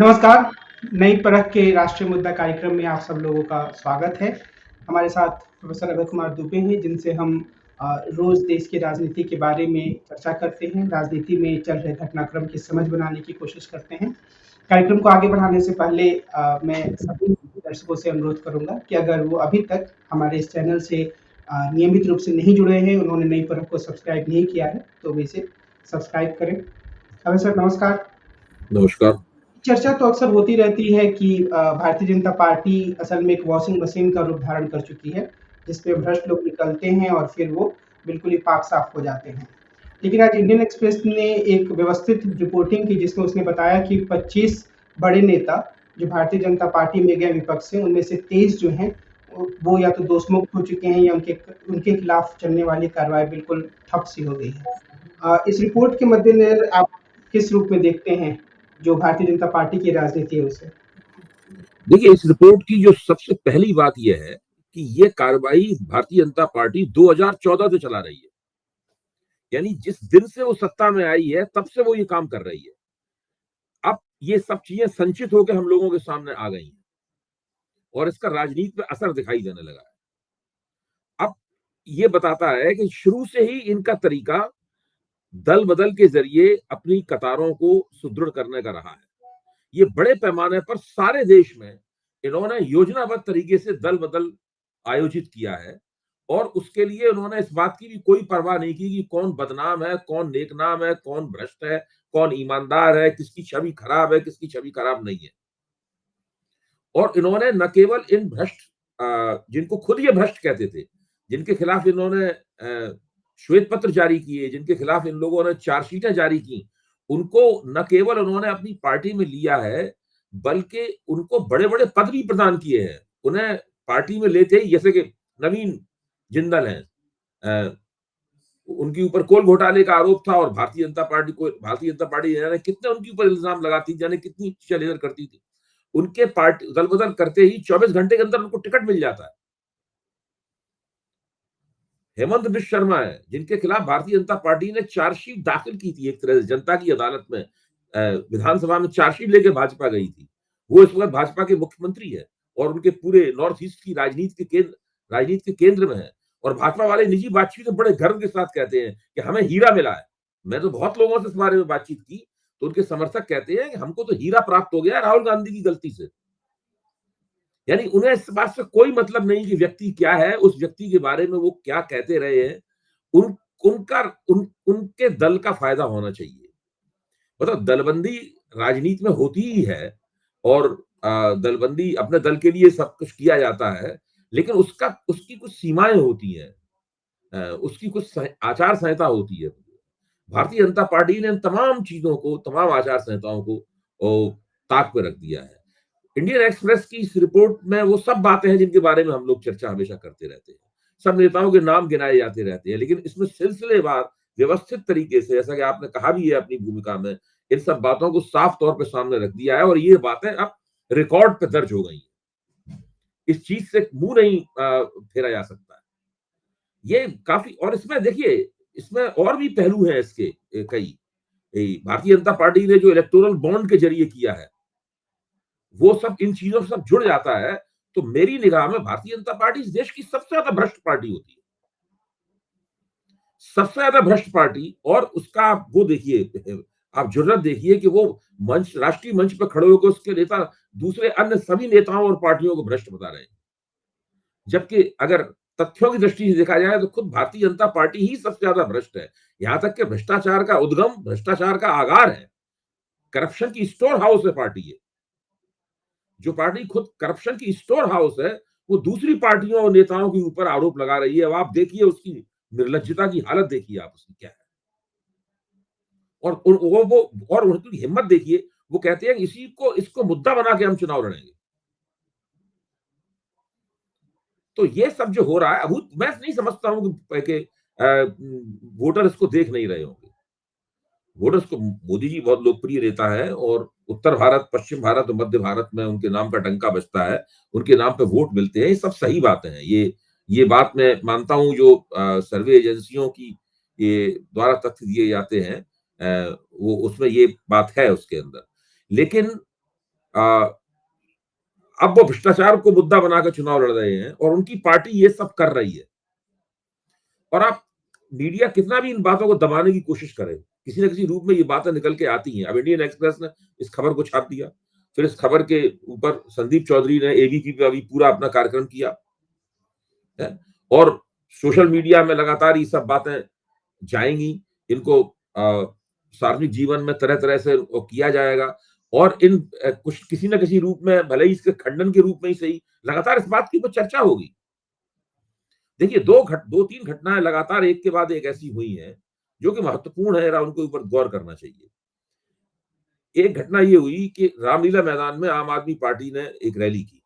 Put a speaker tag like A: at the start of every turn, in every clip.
A: नमस्कार। नई परख के राष्ट्रीय मुद्दा कार्यक्रम में आप सब लोगों का स्वागत है। हमारे साथ प्रोफेसर अभय कुमार दुबे हैं, जिनसे हम रोज देश की राजनीति के बारे में चर्चा करते हैं, राजनीति में चल रहे घटनाक्रम की समझ बनाने की कोशिश करते हैं। कार्यक्रम को आगे बढ़ाने से पहले मैं सभी दर्शकों से अनुरोध करूंगा कि अगर वो अभी तक हमारे इस चैनल से नियमित रूप से नहीं जुड़े हैं, उन्होंने नई परख को सब्सक्राइब नहीं किया है, तो वे इसे सब्सक्राइब करें। अभय सर, नमस्कार।
B: नमस्कार।
A: चर्चा तो अक्सर होती रहती है कि भारतीय जनता पार्टी असल में एक वॉशिंग मशीन का रूप धारण कर चुकी है, जिसपे भ्रष्ट लोग निकलते हैं और फिर वो बिल्कुल ही पाक साफ हो जाते हैं। लेकिन आज इंडियन एक्सप्रेस ने एक व्यवस्थित रिपोर्टिंग की, जिसमें उसने बताया कि 25 बड़े नेता जो भारतीय जनता पार्टी में गए विपक्ष से, उनमें से 23 जो हैं वो या तो दोषमुक्त हो चुके हैं या उनके खिलाफ चलने वाली कार्रवाई बिल्कुल ठप सी हो गई है। इस रिपोर्ट के मद्देनजर आप किस रूप में देखते हैं जो भारतीय जनता पार्टी की राजनीति है उसे?
B: देखिए, इस रिपोर्ट की जो सबसे पहली बात यह है कि ये कार्रवाई भारतीय जनता पार्टी 2014 से चला रही है। यानी जिस दिन से वो सत्ता में आई है, तब से वो ये काम कर रही है। अब ये सब चीजें संचित होकर हम लोगों के सामने आ गई हैं और इसका राजनीति पे असर दिखाई देने लगा है। अब ये बताता है कि शुरू से ही इनका तरीका दल बदल के जरिए अपनी कतारों को सुदृढ़ करने का रहा है। ये बड़े पैमाने पर सारे देश में इन्होंने योजनाबद्ध तरीके से दल बदल आयोजित किया है और उसके लिए उन्होंने इस बात की भी कोई परवाह नहीं की कि कौन बदनाम है, कौन नेकनाम है, कौन भ्रष्ट है, कौन ईमानदार है, किसकी छवि खराब है, किसकी छवि खराब नहीं है। और इन्होंने न केवल इन भ्रष्ट जिनको खुद ये भ्रष्ट कहते थे, जिनके खिलाफ इन्होंने श्वेत पत्र जारी किए, जिनके खिलाफ इन लोगों ने चार्जशीटें जारी की, उनको न केवल उन्होंने अपनी पार्टी में लिया है, बल्कि उनको बड़े-बड़े पद भी प्रदान किए हैं। उन्हें पार्टी में लेते ही, जैसे कि नवीन जिंदल हैं, उनके ऊपर कोल घोटाले का आरोप था और भारतीय जनता पार्टी ने कितने उनके ऊपर इल्जाम लगाती, जाने कितनी चीजें लेकर करती थी। उनके पार्टी दल बदल करते ही 24 घंटे के अंदर उनको टिकट मिल जाता है। हेमंत बिश्व शर्मा है, जिनके खिलाफ भारतीय जनता पार्टी ने चार्जशीट दाखिल की थी, एक तरह से जनता की अदालत में, विधानसभा में चार्जशीट लेके भाजपा गई थी। वो इस वक्त भाजपा के मुख्यमंत्री है और उनके पूरे नॉर्थ ईस्ट की राजनीति के केंद्र में है। और भाजपा वाले निजी बातचीत में बड़े गर्व के साथ कहते हैं कि हमें हीरा मिला है। मैं तो बहुत लोगों से इस बारे में बातचीत की, तो उनके समर्थक कहते हैं कि हमको तो हीरा प्राप्त हो गया राहुल गांधी की गलती से। यानी उन्हें इस बात से कोई मतलब नहीं कि व्यक्ति क्या है, उस व्यक्ति के बारे में वो क्या कहते रहे हैं। उन उनका उन उनके दल का फायदा होना चाहिए। मतलब दलबंदी राजनीति में होती ही है और दलबंदी अपने दल के लिए सब कुछ किया जाता है, लेकिन उसकी कुछ सीमाएं होती हैं, उसकी कुछ आचार संहिता होती है। भारतीय जनता पार्टी ने इन तमाम चीजों को, तमाम आचार संहिताओं को ताक पे रख दिया है। इंडियन एक्सप्रेस की इस रिपोर्ट में वो सब बातें हैं जिनके बारे में हम लोग चर्चा हमेशा करते रहते हैं। सब नेताओं के नाम गिनाए जाते रहते हैं, लेकिन इसमें सिलसिलेवार व्यवस्थित तरीके से, जैसा कि आपने कहा भी है अपनी भूमिका में, इन सब बातों को साफ तौर पे सामने रख दिया है और ये बातें अब रिकॉर्ड पे दर्ज हो गई हैं। इस चीज से मुंह नहीं फेरा जा सकता है। ये काफी, और इसमें देखिए, इसमें और भी पहलू हैं इसके कई। भारतीय जनता पार्टी ने जो इलेक्टोरल बॉन्ड के जरिए किया है, वो सब इन चीजों से सब जुड़ जाता है। तो मेरी निगाह में भारतीय जनता पार्टी इस देश की सबसे ज्यादा भ्रष्ट पार्टी होती है, सबसे ज्यादा भ्रष्ट पार्टी। और उसका आप वो देखिए, आप जुर्रत देखिए कि वो राष्ट्रीय मंच पर खड़े होकर उसके नेता दूसरे अन्य सभी नेताओं और पार्टियों को भ्रष्ट बता रहे हैं, जबकि अगर तथ्यों की दृष्टि से देखा जाए तो खुद भारतीय जनता पार्टी ही सबसे ज्यादा भ्रष्ट है। यहां तक कि भ्रष्टाचार का उद्गम, भ्रष्टाचार का आगार है, करप्शन की स्टोर हाउस है पार्टी है। जो पार्टी खुद करप्शन की स्टोर हाउस है, वो दूसरी पार्टियों और नेताओं के ऊपर आरोप लगा रही है। अब आप देखिए उसकी निर्लज्जता की हालत, देखिए आप उसकी क्या है। और उनकी हिम्मत देखिए, वो कहते हैं इसको मुद्दा बना के हम चुनाव लड़ेंगे। तो ये सब जो हो रहा है, अब मैं नहीं समझता हूं कि वोटर इसको देख नहीं रहे होंगे। वोटर्स को मोदी जी बहुत लोकप्रिय नेता है और उत्तर भारत, पश्चिम भारत और मध्य भारत में उनके नाम का डंका बजता है, उनके नाम पे वोट मिलते हैं। ये सब सही बातें हैं। ये बात मैं मानता हूं, जो सर्वे एजेंसियों की ये द्वारा तथ्य दिए जाते हैं, वो उसमें ये बात है उसके अंदर। लेकिन अब वो भ्रष्टाचार को मुद्दा बनाकर चुनाव लड़ रहे हैं और उनकी पार्टी ये सब कर रही है। और आप मीडिया कितना भी इन बातों को दबाने की कोशिश करे, किसी न किसी रूप में ये बातें निकल के आती हैं। अब इंडियन एक्सप्रेस ने इस खबर को छाप दिया, फिर इस खबर के ऊपर संदीप चौधरी ने एबीपी पे अभी पूरा अपना कार्यक्रम किया है, और सोशल मीडिया में लगातार ये सब बातें जाएंगी, इनको सार्वजनिक जीवन में तरह तरह से किया जाएगा, और इन कुछ किसी न किसी रूप में, भले ही इसके खंडन के रूप में ही सही, लगातार इस बात की ऊपर चर्चा होगी। देखिए, दो तीन घटनाएं लगातार एक के बाद एक ऐसी हुई हैं जो कि महत्वपूर्ण है, उनके ऊपर गौर करना चाहिए। एक घटना ये हुई कि रामलीला मैदान में आम आदमी पार्टी ने एक रैली की।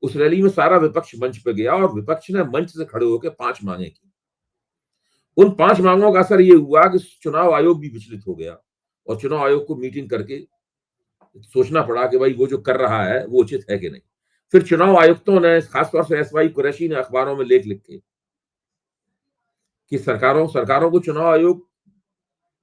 B: उस रैली में सारा विपक्ष मंच पे गया और विपक्ष ने मंच से खड़े होकर 5 मांगे की। उन 5 मांगों का असर ये हुआ कि चुनाव आयोग भी विचलित हो गया और चुनाव आयोग को मीटिंग करके सोचना पड़ा कि भाई वो जो कर रहा है वो उचित है कि नहीं। फिर चुनाव आयुक्तों ने, खासतौर से एसवाई कुरैशी ने अखबारों में लेख लिखे कि सरकारों को चुनाव आयोग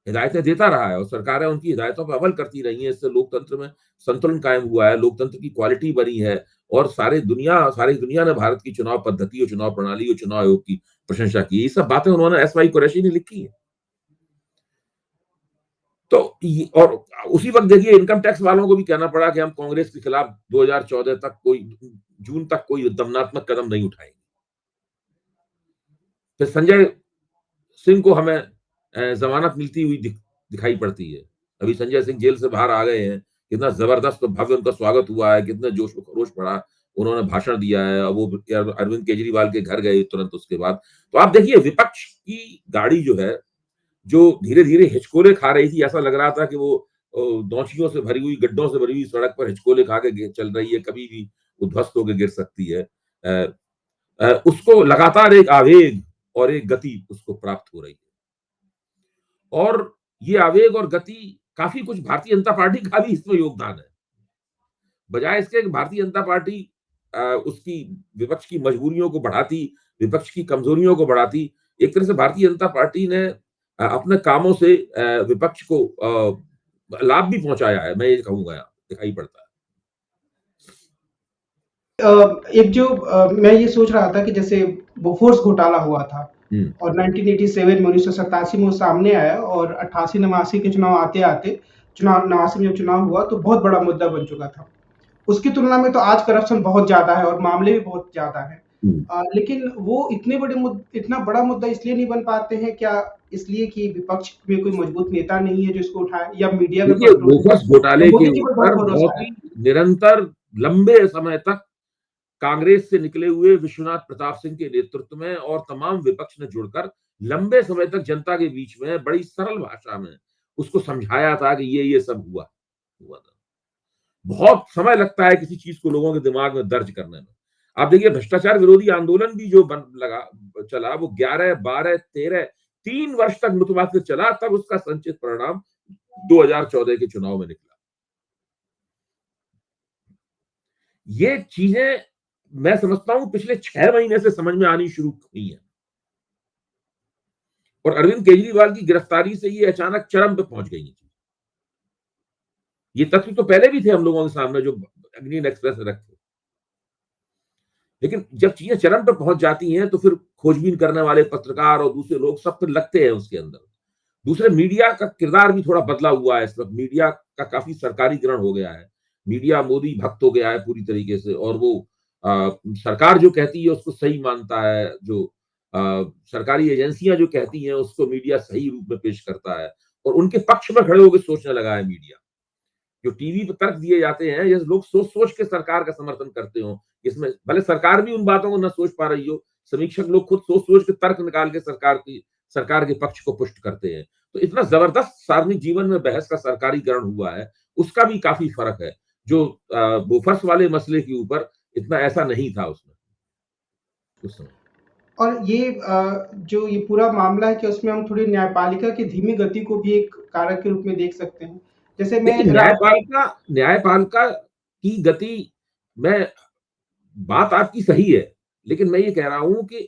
B: हिदायतें देता रहा है और सरकारें उनकी हिदायतों पर अमल करती रही हैं। इससे लोकतंत्र में संतुलन कायम हुआ है, लोकतंत्र की क्वालिटी बनी है, और सारी दुनिया ने भारत की चुनाव पद्धति और चुनाव प्रणाली और चुनाव आयोग की प्रशंसा की। ये सब बातें उन्होंने एसवाई कुरैशी ने लिखी है। तो और उसी वक्त देखिए, इनकम टैक्स वालों को भी कहना पड़ा कि हम कांग्रेस के खिलाफ 2014 तक जून तक कोई दमनात्मक कदम नहीं उठाएंगे। फिर संजय सिंह को हमें जमानत मिलती हुई दिखाई पड़ती है। अभी संजय सिंह जेल से बाहर आ गए हैं, कितना जबरदस्त भव्य उनका स्वागत हुआ है, कितना जोश व खरोश पड़ा, उन्होंने भाषण दिया है। वो अरविंद केजरीवाल के घर गए तुरंत उसके बाद। तो आप देखिए, विपक्ष की गाड़ी जो है, जो धीरे धीरे हिचकोले खा रही थी, ऐसा लग रहा था कि वो नौचियों से भरी हुई, गड्ढों से भरी हुई सड़क पर हिचकोले खा के चल रही है, कभी भी उध्वस्त होकर गिर सकती है। उसको लगातार एक आवेग और एक गति उसको प्राप्त हो रही है, और ये आवेग और गति काफी कुछ भारतीय जनता पार्टी का भी इसमें योगदान है। बजाय इसके कि भारतीय जनता पार्टी उसकी विपक्ष की मजबूरियों को बढ़ाती, विपक्ष की कमजोरियों को बढ़ाती, एक तरह से भारतीय जनता पार्टी ने अपने कामों से विपक्ष को लाभ भी पहुंचाया है, मैं ये कहूंगा, दिखाई पड़ता है।
A: एक जो मैं ये सोच रहा था कि जैसे बोफोर्स घोटाला हुआ था और 1987 में 1987 में वो सामने आया, और 88-89 के चुनाव आते-आते, चुनाव 89 में जब चुनाव हुआ तो बहुत बड़ा मुद्दा बन चुका था। उसकी तुलना में तो आज करप्शन बहुत ज्यादा है और मामले भी बहुत ज्यादा है। लेकिन वो इतना बड़ा मुद्दा इसलिए नहीं बन पाते हैं क्या? इसलिए कि विपक्ष में कोई मजबूत नेता नहीं है जो इसको उठाए, या मीडिया में
B: बोफोर्स घोटाले के
A: मोदी जी पर
B: ऊपर
A: बहुत भरोसा
B: बहुत
A: है।
B: ही निरंतर लंबे समय तक कांग्रेस से निकले हुए विश्वनाथ प्रताप सिंह के नेतृत्व में और तमाम विपक्ष ने जुड़कर लंबे समय तक जनता के बीच में बड़ी सरल भाषा में उसको समझाया था कि ये सब हुआ था। बहुत समय लगता है किसी चीज को लोगों के दिमाग में दर्ज करने में। आप देखिए, भ्रष्टाचार विरोधी आंदोलन भी जो चला, वो 11, 12, 13, 3 वर्ष तक मुतवातिर चला, तब उसका संचित परिणाम 2014 के चुनाव में निकला। ये चीजें मैं समझता हूं पिछले 6 महीने से समझ में आनी शुरू हुई है, और अरविंद केजरीवाल की गिरफ्तारी से ये अचानक चरम पे पहुंच गई। ये तथ्य तो पहले भी थे हम लोगों के सामने, जो इंडियन एक्सप्रेस रखे, लेकिन जब चीजें चरम पर पहुंच जाती हैं तो फिर खोजबीन करने वाले पत्रकार और दूसरे लोग सब फिर लगते हैं उसके अंदर। दूसरे, मीडिया का किरदार भी थोड़ा बदला हुआ है इस वक्त। मीडिया का काफी सरकारीकरण हो गया है, मीडिया मोदी भक्त हो गया है पूरी तरीके से, और वो सरकार जो कहती है उसको सही मानता है, जो सरकारी एजेंसियां जो कहती हैं उसको मीडिया सही रूप में पेश करता है, और उनके पक्ष में खड़े होकर सोचने लगा है मीडिया। जो टीवी पर तर्क दिए जाते हैं, ये लोग सोच सोच के सरकार का समर्थन करते हो, इसमें भले सरकार भी उन बातों को न सोच पा रही हो, समीक्षक लोग खुद सोच सोच के तर्क निकाल के सरकार के पक्ष को पुष्ट करते हैं। तो इतना जबरदस्त सार्वजनिक जीवन में बहस का सरकारीकरण हुआ है, उसका भी काफी फर्क है, जो बोफर्स वाले मसले के ऊपर इतना ऐसा नहीं था उसमें उस समय।
A: और ये जो ये पूरा मामला है कि उसमें हम थोड़ी न्यायपालिका की धीमी गति को भी एक कारक के रूप में देख सकते हैं। जैसे मैं
B: देखिए, न्यायपालिका की गति में बात आपकी सही है, लेकिन मैं ये कह रहा हूं कि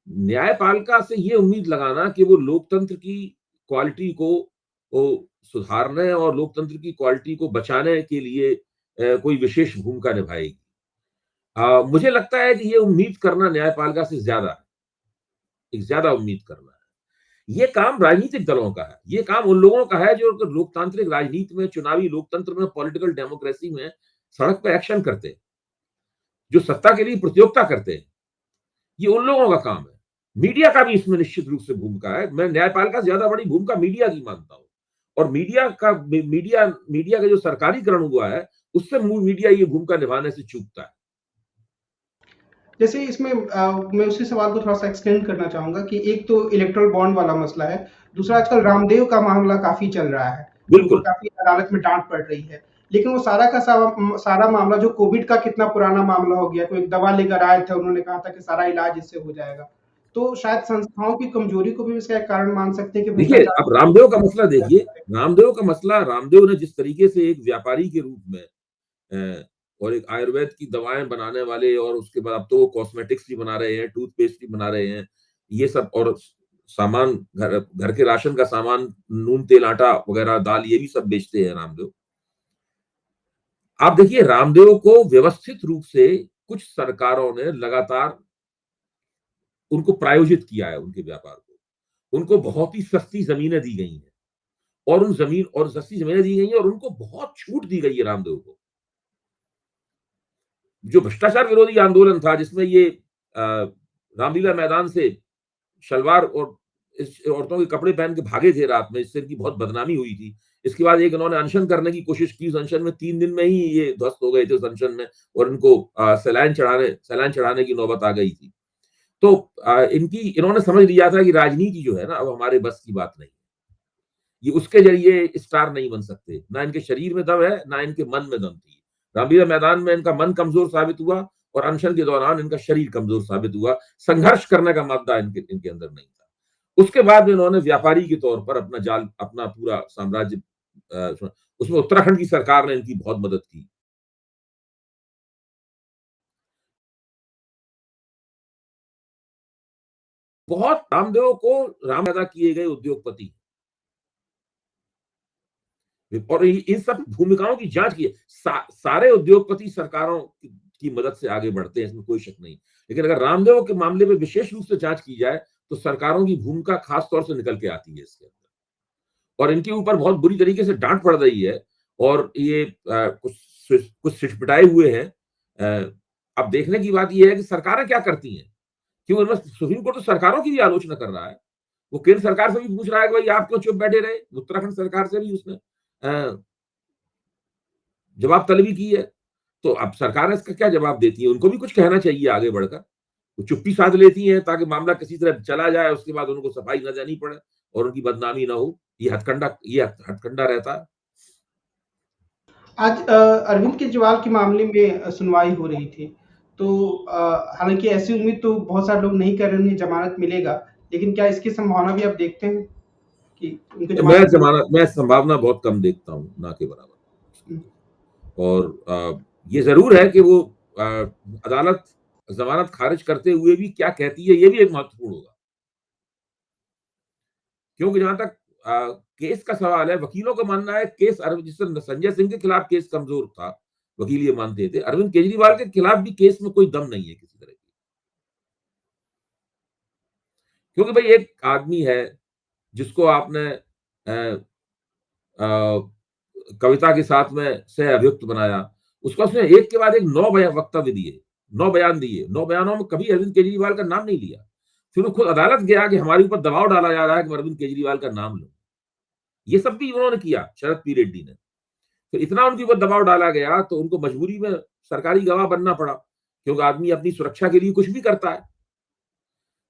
B: न्यायपालिका से ये उम्मीद लगाना कि वो लोकतंत्र की क्वालिटी को सुधारने और लोकतंत्र की क्वालिटी को बचाने के लिए कोई विशेष भूमिका निभाएगी। मुझे लगता है कि ये उम्मीद करना न्यायपालिका से ज्यादा है, एक ज्यादा उम्मीद करना है। ये काम राजनीतिक दलों का है, ये काम उन लोगों का है जो लोकतांत्रिक राजनीति में, चुनावी लोकतंत्र में, पॉलिटिकल डेमोक्रेसी में सड़क पे एक्शन करते हैं, जो सत्ता के लिए प्रतियोगिता करते हैं। ये उन लोगों का काम है। मीडिया का भी इसमें निश्चित रूप से भूमिका है। मैं न्यायपालिका से ज्यादा बड़ी भूमिका मीडिया की मानता हूं, और मीडिया का जो सरकारीकरण हुआ है, उससे मीडिया ये भूमिका निभाने से चूकता है।
A: जैसे इसमें मैं उसी सवाल को थोड़ा-सा एक्सटेंड करना चाहूँगा कि एक तो इलेक्टोरल बॉन्ड वाला मसला है, दूसरा आजकल रामदेव का मामला काफ़ी चल रहा है, उनको
B: बिल्कुल।
A: काफ़ी अदालत में डाँट पड़ रही है। लेकिन वो सारा का सारा मामला जो कोविड का कितना पुराना मामला हो गया, कोई दवा लेकर आए थे, उन्होंने कहा था कि सारा इलाज इससे हो जाएगा। तो शायद संस्थाओं की कमजोरी को भी इसका एक कारण मान सकते हैं कि
B: देखिए,
A: भ्रष्टाचार
B: अब रामदेव का मसला देखिए, रामदेव ने जिस तरीके से एक व्यापारी के रूप में और एक आयुर्वेद की दवाएं बनाने वाले, और उसके बाद अब तो वो कॉस्मेटिक्स भी बना रहे हैं, टूथपेस्ट भी बना रहे हैं, ये सब, और सामान, घर घर के राशन का सामान, नून तेल आटा वगैरह, दाल, ये भी सब बेचते हैं रामदेव। आप देखिए, रामदेव को व्यवस्थित रूप से कुछ सरकारों ने लगातार उनको प्रायोजित किया है, उनके व्यापार को। उनको बहुत ही सस्ती जमीनें दी गई हैं, और उन जमीन और सस्ती जमीनें दी गई हैं, और उनको बहुत छूट दी गई है रामदेव को। जो भ्रष्टाचार विरोधी आंदोलन था, जिसमें ये रामलीला मैदान से शलवार और इस औरतों के कपड़े पहन के भागे थे रात में, इससे इनकी बहुत बदनामी हुई थी। इसके बाद एक इन्होंने अनशन करने की कोशिश की, उस अनशन में 3 दिन में ही ये ध्वस्त हो गए थे उस अनशन में, और इनको सलाइन चढ़ाने की नौबत आ गई थी। तो इन्होंने समझ लिया था कि राजनीति जो है ना, अब हमारे बस की बात नहीं। ये उसके जरिए स्टार नहीं बन सकते, ना इनके शरीर में दम है, ना इनके मन में दम थी। रामलीला मैदान में इनका मन कमजोर साबित हुआ, और अनशन के दौरान इनका शरीर कमजोर साबित हुआ। संघर्ष करने का मादा इनके अंदर नहीं था। उसके बाद इन्होंने व्यापारी के तौर पर अपना पूरा साम्राज्य, उसमें उत्तराखंड की सरकार ने इनकी बहुत मदद की। बहुत रामदेव को राम पैदा किए गए उद्योगपति, और इन सब भूमिकाओं की जांच की है। सारे उद्योगपति सरकारों की मदद से आगे बढ़ते हैं, इसमें कोई शक नहीं। लेकिन अगर रामदेव के मामले में विशेष रूप से जांच की जाए, तो सरकारों की भूमिका खास तौर से निकल के आती है इसके अंदर, और इनके ऊपर बहुत बुरी तरीके से डांट पड़ रही है। और ये कुछ सिटपिटाए हुए हैं। अब देखने की बात यह है कि सरकारें क्या करती हैं। क्यों, सुप्रीम कोर्ट तो सरकारों की भी आलोचना कर रहा है। वो केंद्र सरकार से भी पूछ रहा है कि भाई आप क्यों चुप बैठे रहे। उत्तराखंड सरकार से भी उसने जवाब तलबी की है। तो अब सरकार इसका क्या जवाब देती है, उनको भी कुछ कहना चाहिए आगे बढ़कर। वो चुप्पी साध लेती हैं ताकि मामला किसी तरह चला जाए, उसके बाद उनको सफाई न देनी पड़े और उनकी बदनामी ना हो। ये हथकंडा रहता है।
A: आज अरविंद केजरीवाल के मामले में सुनवाई हो रही थी। तो हालाँकि ऐसी उम्मीद तो बहुत सारे लोग नहीं कर रहे, उन्हें ज़मानत मिलेगा, लेकिन क्या इसकी संभावना भी आप देखते हैं कि उनको ज़मानत मिल
B: मैं संभावना बहुत कम देखता हूँ, ना के
A: हुँ,
B: बराबर। और ये जरूर है कि वो अदालत जमानत खारिज करते हुए भी क्या कहती है, ये भी एक महत्वपूर्ण होगा। क्योंकि जहां तक केस का सवाल है, वकीलों का मानना है केस जिस संजय सिंह के खिलाफ केस कमजोर था, वकील ये मानते थे, अरविंद केजरीवाल के खिलाफ भी केस में कोई दम नहीं है किसी तरह की। क्योंकि भाई एक आदमी है जिसको आपने कविता के साथ में सह अभियुक्त बनाया, उसका उसने एक के बाद एक 9 वक्तव्य दिए, 9 बयान दिए, 9 बयानों में कभी अरविंद केजरीवाल का नाम नहीं लिया। फिर वो खुद अदालत गया कि हमारे ऊपर दबाव डाला जा रहा है कि अरविंद केजरीवाल का नाम लो। ये सब भी उन्होंने किया, शरद पी रेड्डी ने। तो इतना उनके ऊपर दबाव डाला गया तो उनको मजबूरी में सरकारी गवाह बनना पड़ा, क्योंकि आदमी अपनी सुरक्षा के लिए कुछ भी करता है।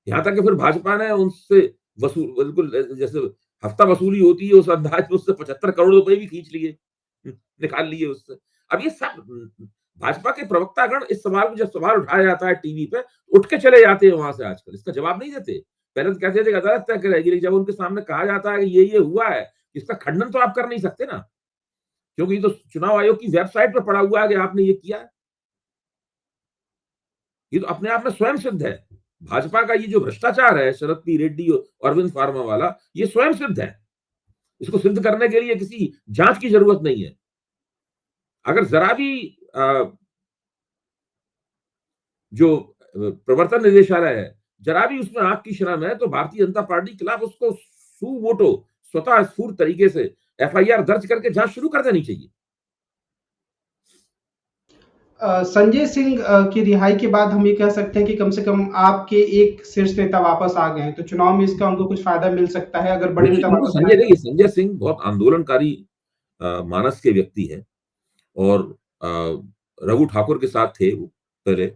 B: यहाँ तक कि फिर भाजपा ने उनसे बिल्कुल जैसे हफ्ता वसूली होती है, उस अंदाज में उससे 75 करोड़ रुपए भी खींच लिए, निकाल लिए उससे। अब ये सब भाजपा के प्रवक्तागण इस सवाल में, जब सवाल उठाया जाता है टीवी पे, उठ के चले जाते हैं वहां से। आजकल इसका जवाब नहीं देते। पहले तो कहते थे कि अदालत तय करेगी, लेकिन जब उनके सामने कहा जाता है कि ये हुआ है, इसका खंडन तो आप कर नहीं सकते ना, क्योंकि ये तो चुनाव आयोग की वेबसाइट पर पड़ा हुआ है कि आपने ये किया है। ये तो अपने आप में स्वयं सिद्ध है। भाजपा का ये जो भ्रष्टाचार है, शरद पी रेड्डी और अरविंद फार्मा वाला, ये स्वयं सिद्ध है। इसको सिद्ध करने के लिए किसी जांच की जरूरत नहीं है। अगर जरा भी जो प्रवर्तन निदेशालय है, जरा भी उसमें आंख की शरम है तो भारतीय जनता पार्टी के खिलाफ उसको सुमोटो स्वतः स्फूर्त तरीके से एफआईआर दर्ज करके जांच शुरू कर देनी चाहिए।
A: संजय सिंह की रिहाई के बाद हम ये कह सकते हैं कि कम से कम आपके एक शीर्ष नेता वापस आ गए हैं, तो चुनाव में इसका उनको कुछ फायदा मिल सकता है अगर बड़े
B: निश्चित
A: नेता
B: रूप से
A: वापस
B: संजय
A: आए तो?
B: देखिए, संजय सिंह बहुत आंदोलनकारी मानस के व्यक्ति है और अ, रघु ठाकुर के साथ थे वो पहले,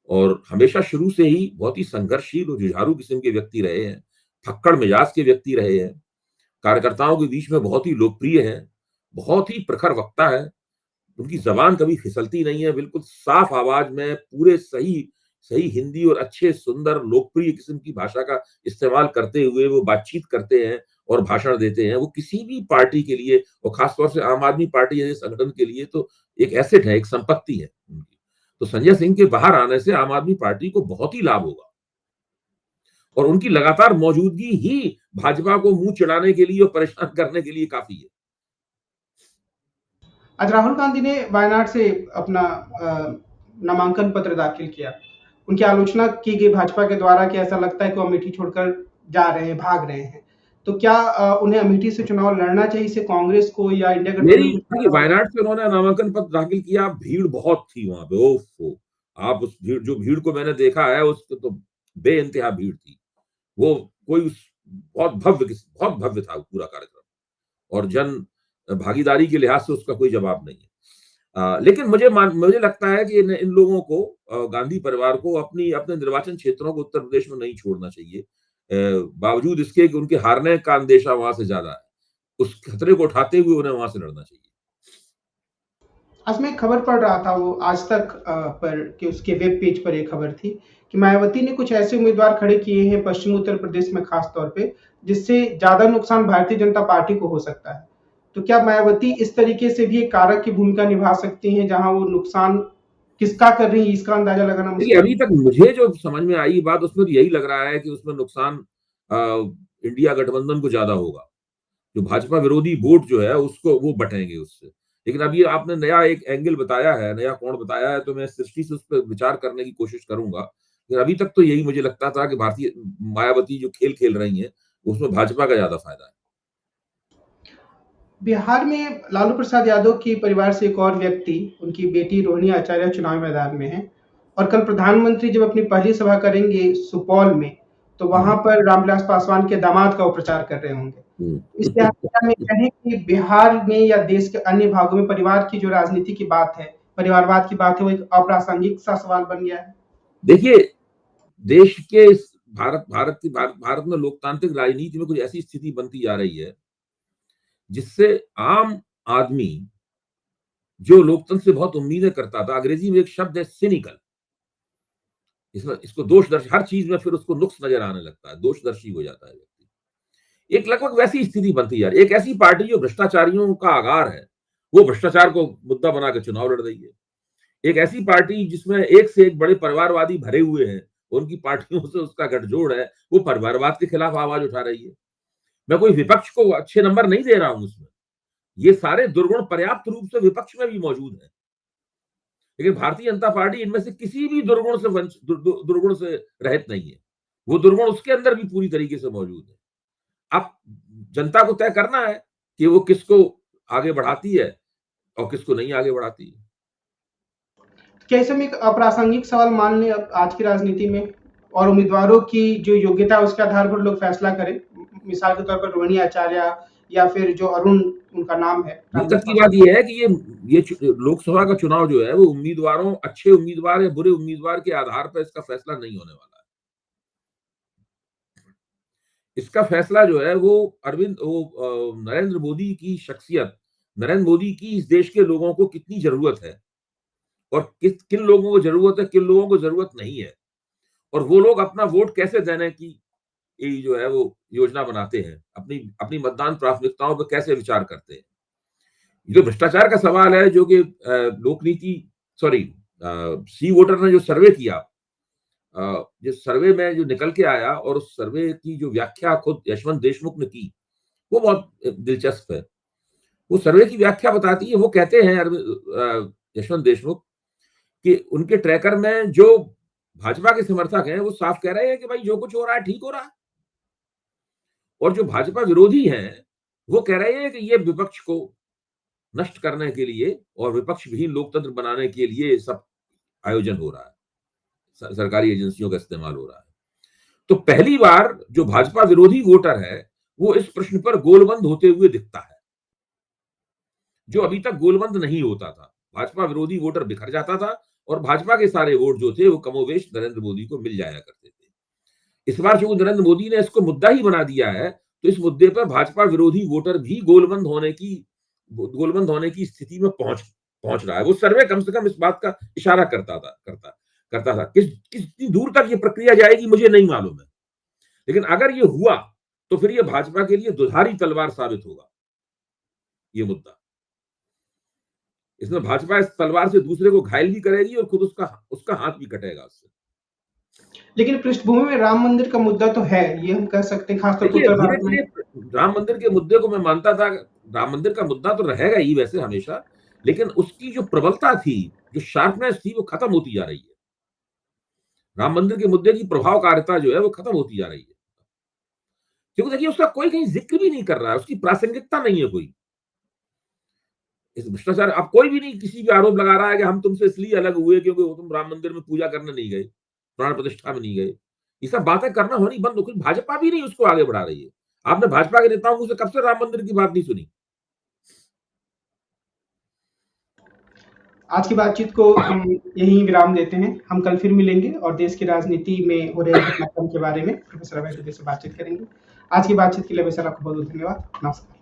B: और हमेशा शुरू से ही बहुत ही संघर्षशील और जुझारू किस्म के व्यक्ति रहे हैं, फक्कड़ मिजाज के व्यक्ति रहे हैं, कार्यकर्ताओं के बीच में बहुत ही लोकप्रिय हैं, बहुत ही प्रखर वक्ता है, उनकी ज़बान कभी फिसलती नहीं है, बिल्कुल साफ आवाज़ में पूरे सही सही हिंदी और अच्छे सुंदर लोकप्रिय किस्म की भाषा का इस्तेमाल करते हुए वो बातचीत करते हैं और भाषण देते हैं। वो किसी भी पार्टी के लिए और ख़ास तौर से आम आदमी पार्टी जैसे संगठन के लिए तो एक एसेट है, एक संपत्ति है उनकी। तो संजय सिंह के बाहर आने से आम आदमी पार्टी को बहुत ही लाभ होगा और उनकी लगातार मौजूदगी ही भाजपा को मुँह चिढ़ाने के लिए और परेशान करने के लिए काफ़ी है।
A: आज राहुल गांधी ने वायनाड से अपना नामांकन पत्र दाखिल किया। उनकी आलोचना की गई भाजपा के द्वारा कि ऐसा लगता है कि वो अमेठी छोड़कर जा रहे हैं, भाग रहे हैं। तो क्या उन्हें अमेठी से चुनाव लड़ना चाहिए इसे कांग्रेस को या इंडिया
B: मेरी
A: गठबंधन को
B: देखिए,
A: फायदा होगा?
B: वायनाड से उन्होंने नामांकन पत्र दाखिल किया, भीड़ बहुत थी वहाँ पे, ओफ़ो! आप उस भीड़ को मैंने देखा है, उसको तो बेइंतहा भीड़ थी। वो कोई उस बहुत भव्य था वो पूरा कार्यक्रम और जन भागीदारी के लिहाज से उसका कोई जवाब नहीं है। लेकिन मुझे लगता है कि इन इन लोगों को गांधी परिवार को अपने निर्वाचन क्षेत्रों को उत्तर प्रदेश में नहीं छोड़ना चाहिए। बावजूद इसके कि उनके हारने का अंदेशा वहाँ से ज़्यादा है। उस खतरे को उठाते हुए उन्हें वहाँ से लड़ना चाहिए।
A: आज मैं एक खबर पढ़ रहा था वो आज तक पर कि उसके वेब पेज पर एक खबर थी कि मायावती ने कुछ ऐसे उम्मीदवार खड़े किए हैं पश्चिमी उत्तर प्रदेश में खास तौर पे जिससे ज्यादा नुकसान भारतीय जनता पार्टी को हो सकता है। तो क्या मायावती इस तरीके से भी एक कारक की भूमिका निभा सकती हैं जहां वो नुकसान किसका कर रही है इसका अंदाजा लगाना
B: देखिए,
A: मुश्किल
B: अभी
A: है?
B: तक मुझे जो समझ में आई बात उसमें तो यही लग रहा है कि उसमें नुकसान इंडिया गठबंधन को ज़्यादा होगा। जो भाजपा विरोधी वोट जो है उसको वो बटेंगे उससे। लेकिन अब ये आपने नया एक एंगल बताया है, नया कोण बताया है तो मैं इस दृष्टि से उस पे विचार करने की कोशिश करूँगा। लेकिन अभी तक तो यही मुझे लगता था कि भारतीय मायावती जो खेल खेल रही हैं, उसमें भाजपा का ज़्यादा फ़ायदा है।
A: बिहार में लालू प्रसाद यादव के परिवार से एक और व्यक्ति, उनकी बेटी रोहिणी आचार्य चुनावी मैदान में हैं और कल प्रधानमंत्री जब अपनी पहली सभा करेंगे सुपौल में, तो
B: हुँ,
A: वहाँ
B: हुँ।
A: पर रामविलास पासवान के दामाद का वो प्रचार कर रहे होंगे।
B: हुँ।
A: इस लिहाज से क्या हम कहें कि बिहार में या देश के अन्य भागों में परिवार की जो राजनीति की बात है, परिवारवाद की बात है, वो एक अप्रासंगिक सा सवाल बन गया है?
B: देखिए, देश के इस भारत में लोकतांत्रिक राजनीति में कुछ ऐसी स्थिति बनती जा रही है, जिससे आम आदमी जो लोकतंत्र से बहुत उम्मीदें करता था, अंग्रेजी में एक शब्द है सिनिकल। इसमें इसको दोषदर्शी हर चीज़ में फिर उसको नुक्स नज़र आने लगता है, दोषदर्शी हो जाता है व्यक्ति। एक लगभग वैसी स्थिति बनती जा रही है। एक ऐसी पार्टी जो भ्रष्टाचारियों का आगार है, वो भ्रष्टाचार को मुद्दा बना के चुनाव लड़ रही है। एक ऐसी पार्टी जिसमें एक से एक बड़े परिवारवादी भरे हुए हैं, उनकी पार्टियों से उसका गठजोड़ है, वो परिवारवाद के खिलाफ आवाज़ उठा रही है। मैं कोई विपक्ष को अच्छे नंबर नहीं दे रहा हूँ उसमें। ये सारे दुर्गुण पर्याप्त रूप से विपक्ष में भी मौजूद हैं। लेकिन भारतीय जनता पार्टी इनमें से किसी भी दुर्गुण से रहित नहीं है। वो दुर्गुण उसके अंदर भी पूरी तरीके से मौजूद है। अब जनता को तय करना है कि वो किसको आगे बढ़ाती है और किसको नहीं आगे बढ़ाती है।
A: क्या ऐसे में एक अप्रासंगिक सवाल मान लें अब आज की राजनीति में और उम्मीदवारों की जो योग्यता है उसके आधार पर लोग फैसला करें? मिसाल के तौर पर रोहिणी आचार्य या फिर जो अरुण उनका नाम है,
B: दिक्कत
A: रामविलास
B: की बात
A: पासवान।
B: ये है कि ये लोकसभा का चुनाव जो है वो उम्मीदवारों अच्छे उम्मीदवार या बुरे उम्मीदवार के आधार पर इसका फैसला नहीं होने वाला है। इसका फैसला जो है वो नरेंद्र मोदी की शख्सियत, नरेंद्र मोदी की इस देश के लोगों को कितनी ज़रूरत है और किन लोगों को ज़रूरत है, किन लोगों को ज़रूरत नहीं है और वो लोग अपना वोट कैसे देने की ये जो है वो योजना बनाते हैं, अपनी अपनी मतदान प्राथमिकताओं पे कैसे विचार करते हैं। जो भ्रष्टाचार का सवाल है जो कि सी वोटर ने जो सर्वे किया, जिस सर्वे में जो निकल के आया और उस सर्वे की जो व्याख्या खुद यशवंत देशमुख ने की, वो बहुत दिलचस्प है। वो सर्वे की व्याख्या बताती है, वो कहते हैं यशवंत देशमुख कि उनके ट्रैकर में जो भाजपा के समर्थक हैं वो साफ कह रहे हैं कि भाई जो कुछ हो रहा है ठीक हो रहा है, और जो भाजपा विरोधी हैं वो कह रहे हैं कि ये विपक्ष को नष्ट करने के लिए और विपक्ष विहीन लोकतंत्र बनाने के लिए सब आयोजन हो रहा है, सरकारी एजेंसियों का इस्तेमाल हो रहा है। तो पहली बार जो भाजपा विरोधी वोटर है वो इस प्रश्न पर गोलबंद होते हुए दिखता है, जो अभी तक गोलबंद नहीं होता था। भाजपा विरोधी वोटर बिखर जाता था और भाजपा के सारे वोट जो थे वो कमोवेश नरेंद्र मोदी को मिल जाया करते थे। इस बार जो नरेंद्र मोदी ने इसको मुद्दा ही बना दिया है, तो इस मुद्दे पर भाजपा विरोधी वोटर भी गोलबंद होने की स्थिति में पहुंच रहा है। वो सर्वे कम से कम इस बात का इशारा करता था। कितनी दूर तक ये प्रक्रिया जाएगी मुझे नहीं मालूम है, लेकिन अगर ये हुआ तो फिर ये भाजपा के लिए दुधारी तलवार साबित होगा ये मुद्दा। इसमें भाजपा इस तलवार से दूसरे को घायल भी करेगी और खुद उसका हाथ भी कटेगा उससे।
A: लेकिन पृष्ठभूमि में राम मंदिर का मुद्दा तो है, ये हम कह सकते हैं, खासतौर पर
B: धीरे धीरे राम मंदिर के मुद्दे को मैं मानता था, राम मंदिर का मुद्दा तो रहेगा ही वैसे हमेशा, लेकिन उसकी जो प्रबलता थी, जो शार्पनेस थी, वो खत्म होती जा रही है। राम मंदिर के मुद्दे की प्रभावकारिता जो है वो खत्म होती जा रही है, क्योंकि देखिए उसका कोई कहीं जिक्र भी नहीं कर रहा है, उसकी प्रासंगिकता नहीं है कोई। इस भ्रष्टाचार अब कोई भी नहीं किसी भी आरोप लगा रहा है कि हम तुमसे इसलिए अलग हुए क्योंकि तुम राम मंदिर में पूजा करने नहीं गए, प्राण प्रतिष्ठा में नहीं गए। ये सब बातें करना होनी बंद हो गई। भाजपा भी नहीं उसको आगे बढ़ा रही है। आपने भाजपा के नेताओं से कब से राम मंदिर की बात नहीं सुनी।
A: आज की बातचीत को हम यहीं विराम देते हैं। हम कल फिर मिलेंगे और देश की राजनीति में हो रहे घटनाक्रम के बारे में प्रोफेसर अभय दुबे से बातचीत करेंगे। आज की बातचीत के लिए सर आपको बहुत बहुत धन्यवाद। नमस्कार।